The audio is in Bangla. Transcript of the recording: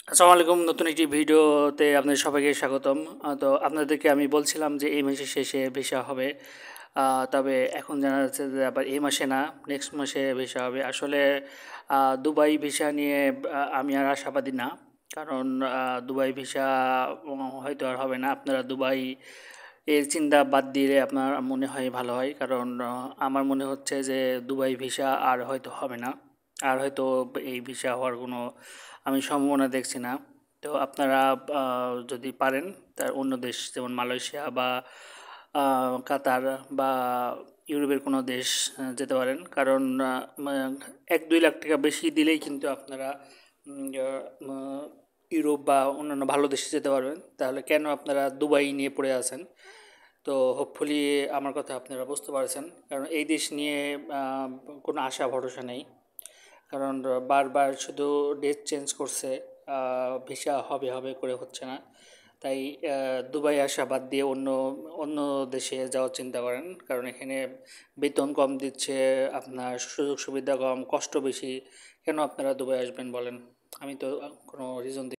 আসসালামু আলাইকুম। নতুন একটি ভিডিওতে আপনাদের সবাইকে স্বাগতম। তো আপনাদেরকে আমি বলছিলাম যে এই মাসের শেষে ভিসা হবে। তবে এখন জানা যাচ্ছে যে আবার এই মাসে না, নেক্সট মাসে ভিসা হবে। আসলে দুবাই ভিসা নিয়ে আমি আর আশাবাদী না। কারণ দুবাই ভিসা হয়তো আর হবে না। আপনারা দুবাই এর চিন্তা বাদ দিলে আপনার মনে হয় ভালো হয়। কারণ আমার মনে হচ্ছে যে দুবাই ভিসা আর হয়তো হবে না। আর হয়তো এই ভিসা হওয়ার কোনো আমি সম্ভাবনা দেখছি না। তো আপনারা যদি পারেন তার অন্য দেশ যেমন মালয়েশিয়া বা কাতার বা ইউরোপের কোনো দেশ যেতে পারেন। কারণ 1-2 লাখ টাকা বেশি দিলেই কিন্তু আপনারা ইউরোপ বা অন্যান্য ভালো দেশে যেতে পারবেন। তাহলে কেন আপনারা দুবাই নিয়ে পড়ে আছেন? তো হোপফুলি আমার কথা আপনারা বুঝতে পারছেন। কারণ এই দেশ নিয়ে আহ, কোনো আশা ভরসা নেই। কারণ বারবার শুধু ডেট চেঞ্জ করছে, ভিসা হবে হবে করে হচ্ছে না। তাই দুবাই আসা বাদ দিয়ে অন্য অন্য দেশে যাওয়ার চিন্তা করেন। কারণ এখানে বেতন কম দিচ্ছে, আপনার সুযোগ সুবিধা কম, কষ্ট বেশি। কেন আপনারা দুবাই আসবেন বলেন? আমি তো কোনো রিজন